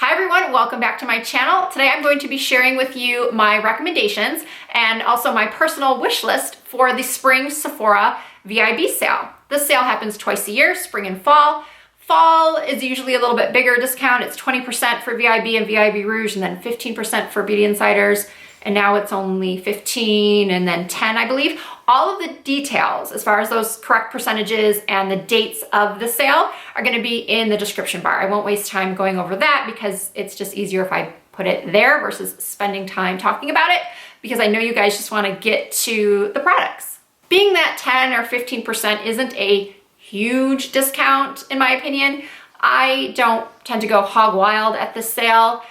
Hi everyone, welcome back to my channel. Today I'm going to be sharing with you my recommendations and also my personal wish list for the spring Sephora VIB sale. This sale happens twice a year, spring and fall. Fall is usually a little bit bigger discount. It's 20% for VIB and VIB Rouge and then 15% for Beauty Insiders. And now it's only 15 and then 10, I believe. All of the details as far as those correct percentages and the dates of the sale are gonna be in the description bar. I won't waste time going over that because it's just easier if I put it there versus spending time talking about it, because I know you guys just wanna get to the products. Being that 10 or 15% isn't a huge discount in my opinion, I don't tend to go hog wild at this sale.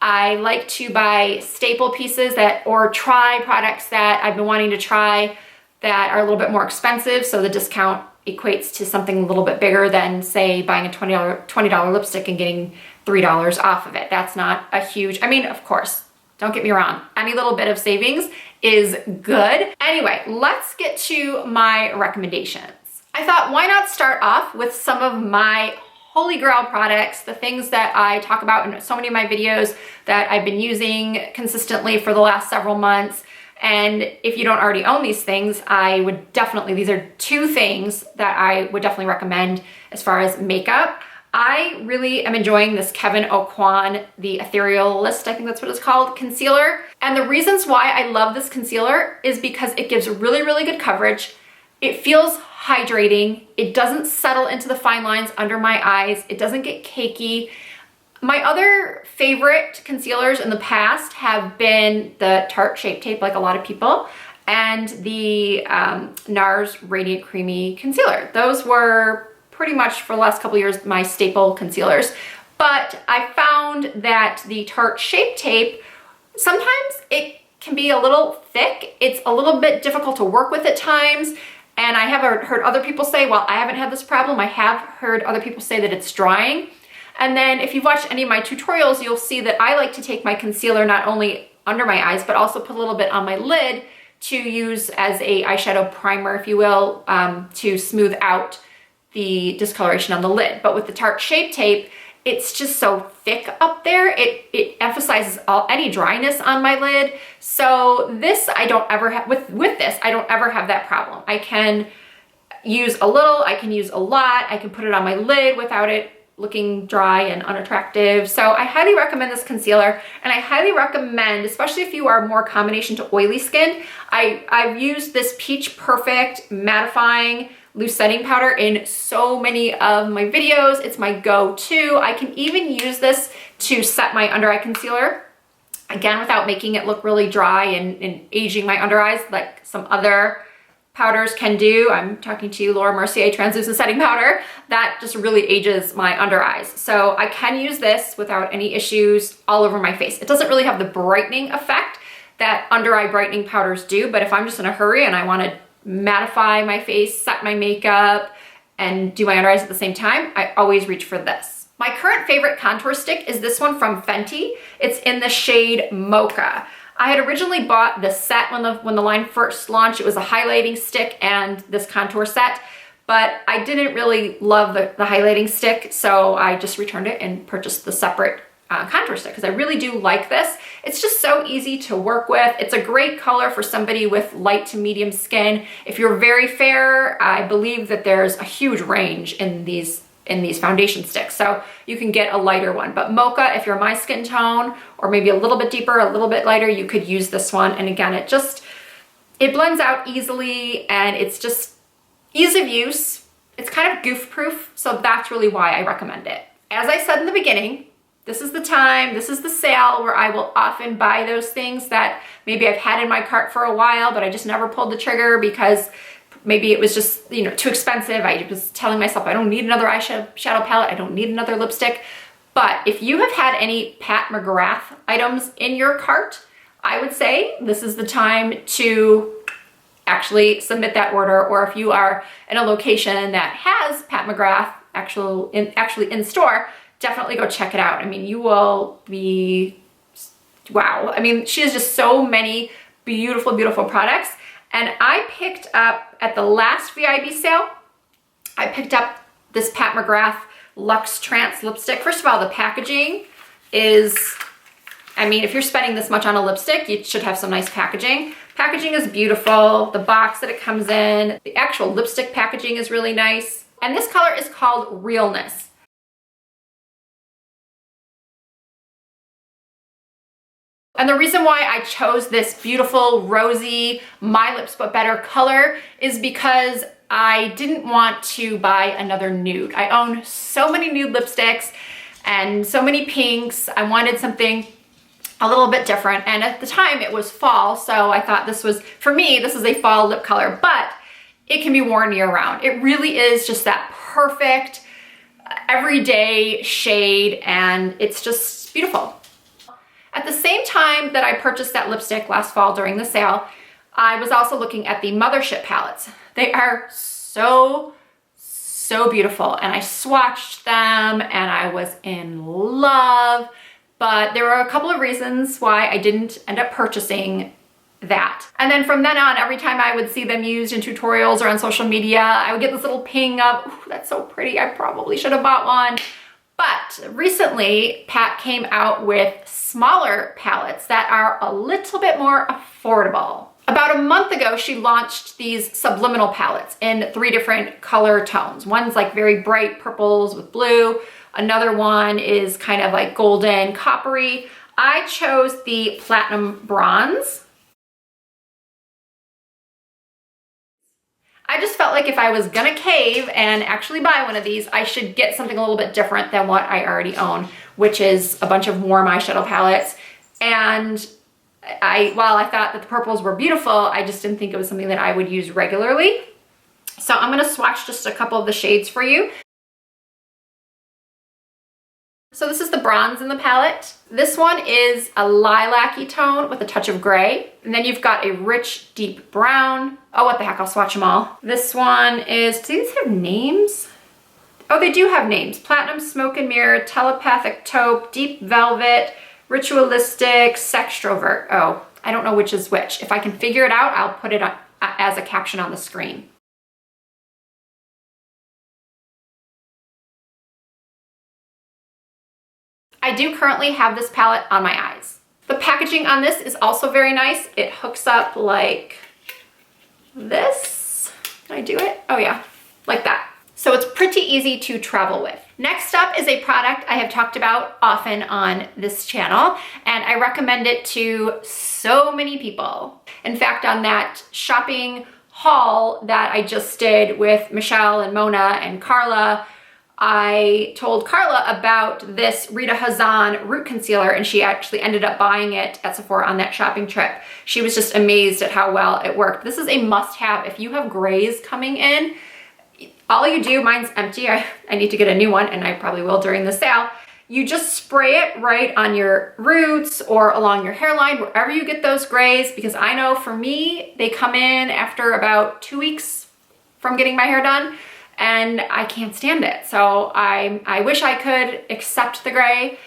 I like to buy staple pieces or try products that I've been wanting to try that are a little bit more expensive, so the discount equates to something a little bit bigger than, say, buying a $20 lipstick and getting $3 off of it. That's not a huge, I mean, of course, don't get me wrong, any little bit of savings is good. Anyway, let's get to my recommendations. I thought, why not start off with some of my holy grail products, the things that I talk about in so many of my videos that I've been using consistently for the last several months. And if you don't already own these things, I would definitely, these are two things that I would definitely recommend as far as makeup. I really am enjoying this Kevyn Aucoin, the Etherealist, I think that's what it's called, concealer. And the reasons why I love this concealer is because it gives really, really good coverage. It feels hydrating. It doesn't settle into the fine lines under my eyes. It doesn't get cakey. My other favorite concealers in the past have been the Tarte Shape Tape, like a lot of people, and the NARS Radiant Creamy Concealer. Those were pretty much for the last couple years my staple concealers. But I found that the Tarte Shape Tape, sometimes it can be a little thick. It's a little bit difficult to work with at times. And I have heard other people say, well, I haven't had this problem. I have heard other people say that it's drying. And then if you've watched any of my tutorials, you'll see that I like to take my concealer not only under my eyes, but also put a little bit on my lid to use as a eyeshadow primer, if you will, to smooth out the discoloration on the lid. But with the Tarte Shape Tape, it's just so thick up there. It emphasizes any dryness on my lid. So this I don't ever have, with this, I don't ever have that problem. I can use a little, I can use a lot, I can put it on my lid without it looking dry and unattractive. So I highly recommend this concealer, and I highly recommend, especially if you are more combination to oily skin, I've used this Peach Perfect Mattifying loose setting powder in so many of my videos. It's my go-to. I can even use this to set my under eye concealer, again, without making it look really dry and aging my under eyes like some other powders can do. I'm talking to you, Laura Mercier Translucent Setting Powder. That just really ages my under eyes. So I can use this without any issues all over my face. It doesn't really have the brightening effect that under eye brightening powders do, but if I'm just in a hurry and I want to mattify my face, set my makeup, and do my under eyes at the same time, I always reach for this. My current favorite contour stick is this one from Fenty. It's in the shade Mocha. I had originally bought the set when the line first launched. It was a highlighting stick and this contour set, but I didn't really love the highlighting stick, so I just returned it and purchased the separate contour stick because I really do like this. It's just so easy to work with. It's a great color for somebody with light to medium skin. If you're very fair, I believe that there's a huge range in these foundation sticks, so you can get a lighter one. But Mocha, if you're my skin tone, or maybe a little bit deeper, a little bit lighter, you could use this one. And again, it blends out easily, and it's just ease of use. It's kind of goof proof, so that's really why I recommend it. As I said in the beginning, this is the time, this is the sale where I will often buy those things that maybe I've had in my cart for a while, but I just never pulled the trigger because maybe it was just, you know, too expensive. I was telling myself, I don't need another eyeshadow palette, I don't need another lipstick. But if you have had any Pat McGrath items in your cart, I would say this is the time to actually submit that order. Or if you are in a location that has Pat McGrath actually in store, definitely go check it out. I mean, you will be, wow. I mean, she has just so many beautiful, beautiful products. And I picked up, at the last VIB sale, I picked up this Pat McGrath LuxeTrance lipstick. First of all, the packaging is, I mean, if you're spending this much on a lipstick, you should have some nice packaging. Packaging is beautiful. The box that it comes in, the actual lipstick packaging is really nice. And this color is called Realness. And the reason why I chose this beautiful, rosy, My Lips But Better color is because I didn't want to buy another nude. I own so many nude lipsticks and so many pinks. I wanted something a little bit different. And at the time it was fall, so I thought this was, for me, this is a fall lip color, but it can be worn year round. It really is just that perfect everyday shade, and it's just beautiful. At the same time that I purchased that lipstick last fall during the sale, I was also looking at the Mothership palettes. They are so beautiful, and I swatched them and I was in love, but there were a couple of reasons why I didn't end up purchasing that. And then from then on, every time I would see them used in tutorials or on social media, I would get this little ping of, ooh, that's so pretty, I probably should have bought one. But recently, Pat came out with smaller palettes that are a little bit more affordable. About a month ago, she launched these Subliminal palettes in 3 different color tones. One's like very bright purples with blue. Another one is kind of like golden coppery. I chose the Platinum Bronze. I just felt like if I was gonna cave and actually buy one of these, I should get something a little bit different than what I already own, which is a bunch of warm eyeshadow palettes. And while I thought that the purples were beautiful, I just didn't think it was something that I would use regularly. So I'm gonna swatch just a couple of the shades for you. So this is the bronze in the palette. This one is a lilac-y tone with a touch of gray. And then you've got a rich, deep brown. Oh, what the heck, I'll swatch them all. This one is, do these have names? Oh, they do have names. Platinum Smoke and Mirror, Telepathic Taupe, Deep Velvet, Ritualistic, Sextrovert. Oh, I don't know which is which. If I can figure it out, I'll put it on, as a caption on the screen. I do currently have this palette on my eyes. The packaging on this is also very nice. It hooks up like this. Can I do it? Oh yeah, like that. So it's pretty easy to travel with. Next up is a product I have talked about often on this channel, and I recommend it to so many people. In fact, on that shopping haul that I just did with Michelle and Mona and Carla, I told Carla about this Rita Hazan root concealer, and she actually ended up buying it at Sephora on that shopping trip. She was just amazed at how well it worked. This is a must-have. If you have grays coming in, all you do, mine's empty, I need to get a new one, and I probably will during the sale. You just spray it right on your roots or along your hairline, wherever you get those grays, because I know for me, they come in after about 2 weeks from getting my hair done, and I can't stand it. So I wish I could accept the gray,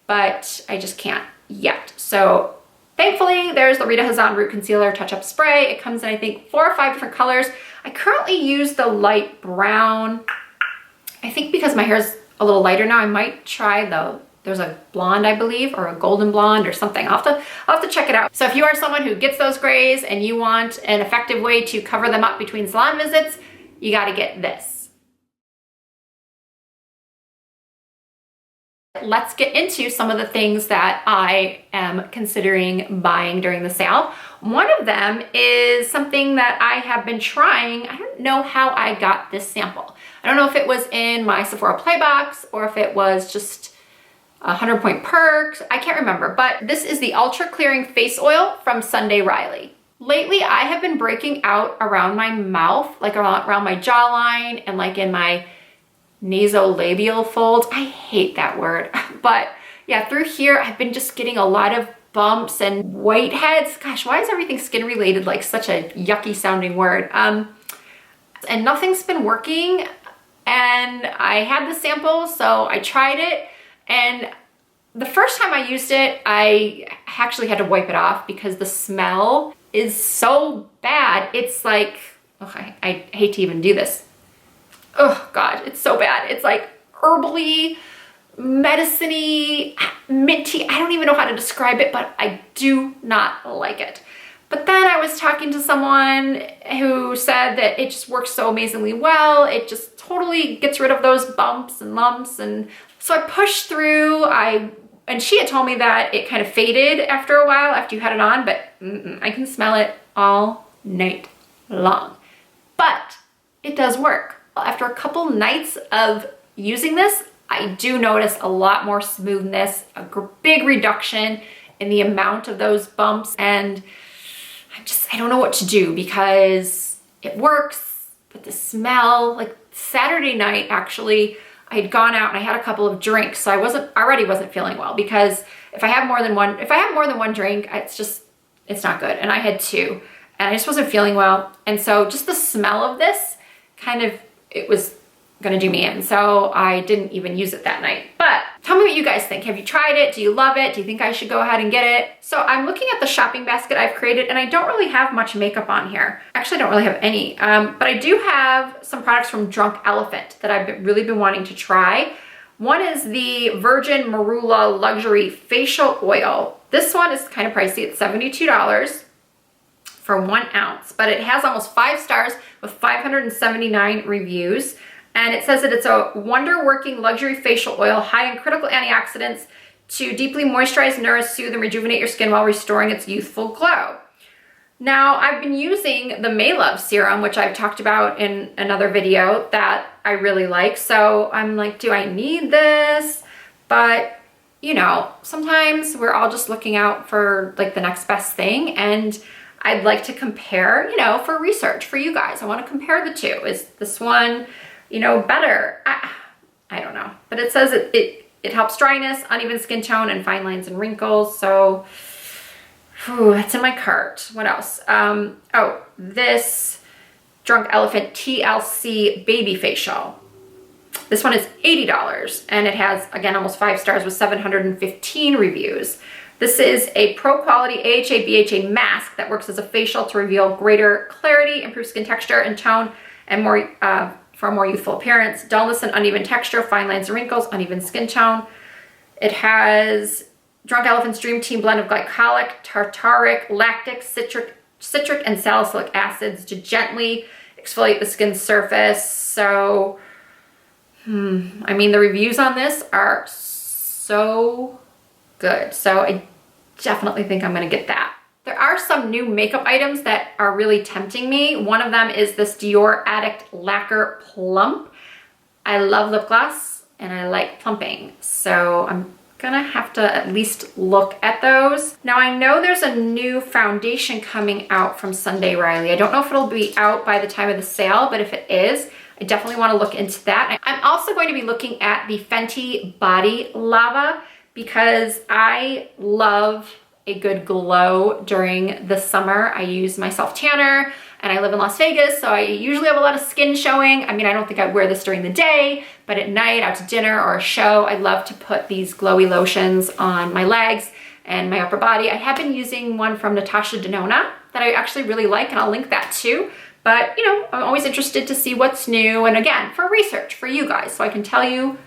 but I just can't yet. So thankfully, there's the Rita Hazan Root Concealer Touch-Up Spray. It comes in, I think, 4 or 5 different colors. I currently use the light brown. I think because my hair's a little lighter now, I might try there's a blonde, I believe, or a golden blonde or something. I'll have to check it out. So if you are someone who gets those grays and you want an effective way to cover them up between salon visits, you gotta get this. Let's get into some of the things that I am considering buying during the sale. One of them is something that I have been trying. I don't know how I got this sample. I don't know if it was in my Sephora Playbox or if it was just 100 Point Perks. I can't remember, but this is the Ultra Clearing Face Oil from Sunday Riley. Lately, I have been breaking out around my mouth, like around my jawline and like in my nasolabial folds. I hate that word, but yeah, through here, I've been just getting a lot of bumps and whiteheads. Gosh, why is everything skin related like such a yucky sounding word? And nothing's been working, and I had the sample, so I tried it, and the first time I used it, I actually had to wipe it off because the smell is so bad. It's like, oh, I hate to even do this. Oh God, it's so bad. It's like herbally, medicine-y, minty. I don't even know how to describe it, but I do not like it. But then I was talking to someone who said that it just works so amazingly well. It just totally gets rid of those bumps and lumps. And so I pushed through. And she had told me that it kind of faded after a while after you had it on, but I can smell it all night long. But it does work. After a couple nights of using this, I do notice a lot more smoothness, a big reduction in the amount of those bumps, and I don't know what to do because it works, but the smell, like Saturday night actually, I had gone out and I had a couple of drinks, so I already wasn't feeling well, because if I have more than one drink, it's not good. And I had two, and I just wasn't feeling well. And so just the smell of this it was gonna do me in. So I didn't even use it that night. But tell me what you guys think. Have you tried it? Do you love it? Do you think I should go ahead and get it? So I'm looking at the shopping basket I've created, and I don't really have much makeup on here. Actually, I don't really have any, but I do have some products from Drunk Elephant that I've really been wanting to try. One is the Virgin Marula Luxury Facial Oil. This one is kind of pricey. It's $72 for 1 ounce, but it has almost 5 stars with 579 reviews. And it says that it's a wonder-working luxury facial oil high in critical antioxidants to deeply moisturize, nourish, soothe, and rejuvenate your skin while restoring its youthful glow. Now, I've been using the May Love serum, which I've talked about in another video, that I really like. So I'm like, do I need this? But, you know, sometimes we're all just looking out for like the next best thing. And I'd like to compare, you know, for research for you guys. I want to compare the two. Is this one, you know, better? I don't know. But it says it helps dryness, uneven skin tone, and fine lines and wrinkles. So, that's in my cart. What else? Oh, this Drunk Elephant TLC Babyfacial. This one is $80, and it has, again, almost 5 stars with 715 reviews. This is a pro-quality AHA BHA mask that works as a facial to reveal greater clarity, improve skin texture and tone, and for a more youthful appearance, dullness and uneven texture, fine lines and wrinkles, uneven skin tone. It has Drunk Elephant's Dream Team blend of glycolic, tartaric, lactic, citric, and salicylic acids to gently exfoliate the skin's surface. So, I mean, the reviews on this are so good. So I definitely think I'm gonna get that. There are some new makeup items that are really tempting me. One of them is this Dior Addict Lacquer Plump. I love lip gloss and I like plumping. So I'm gonna have to at least look at those. Now I know there's a new foundation coming out from Sunday Riley. I don't know if it'll be out by the time of the sale, but if it is, I definitely wanna look into that. I'm also going to be looking at the Fenty Body Lava because I love a good glow during the summer. I use my self tanner and I live in Las Vegas, so I usually have a lot of skin showing. I mean, I don't think I'd wear this during the day, but at night, out to dinner or a show, I love to put these glowy lotions on my legs and my upper body. I have been using one from Natasha Denona that I actually really like, and I'll link that too. But, you know, I'm always interested to see what's new, and again, for research, for you guys, so I can tell you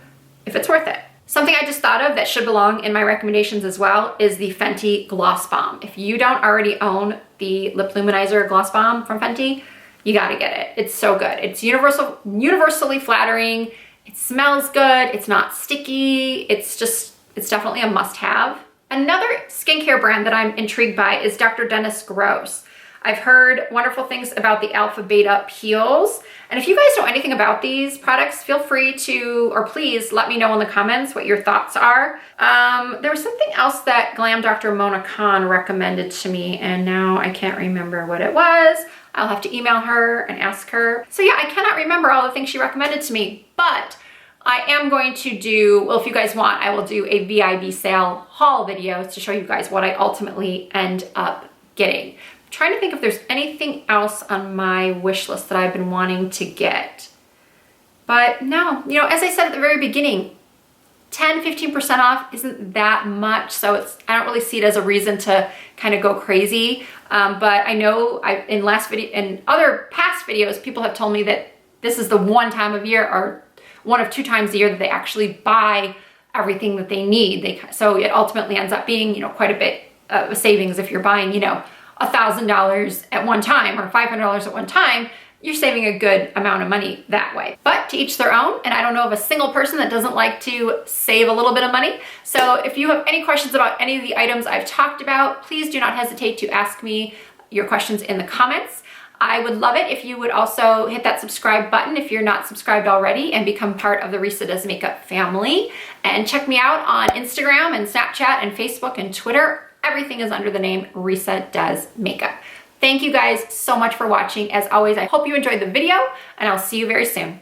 if it's worth it. Something I just thought of that should belong in my recommendations as well is the Fenty Gloss Bomb. If you don't already own the Lip Luminizer Gloss Bomb from Fenty, you gotta get it. It's so good. It's universally flattering. It smells good. It's not sticky. It's definitely a must-have. Another skincare brand that I'm intrigued by is Dr. Dennis Gross. I've heard wonderful things about the Alpha Beta Peels. And if you guys know anything about these products, feel free to, or please let me know in the comments what your thoughts are. There was something else that Glam Dr. Mona Khan recommended to me, and now I can't remember what it was. I'll have to email her and ask her. So yeah, I cannot remember all the things she recommended to me, but I am going to do, well, if you guys want, I will do a VIB sale haul video to show you guys what I ultimately end up getting. I'm trying to think if there's anything else on my wish list that I've been wanting to get. But no, you know, as I said at the very beginning, 10–15% off isn't that much, so I don't really see it as a reason to kind of go crazy. But I know in other past videos, people have told me that this is the one time of year or one of 2 times a year that they actually buy everything that they need. So it ultimately ends up being, you know, quite a bit of a savings if you're buying, you know, $1,000 at one time or $500 at one time. You're saving a good amount of money that way. But to each their own, and I don't know of a single person that doesn't like to save a little bit of money. So if you have any questions about any of the items I've talked about, please do not hesitate to ask me your questions in the comments. I would love it if you would also hit that subscribe button if you're not subscribed already and become part of the Risa Does Makeup family. And check me out on Instagram and Snapchat and Facebook and Twitter. Everything is under the name Risa Does Makeup. Thank you guys so much for watching. As always, I hope you enjoyed the video, and I'll see you very soon.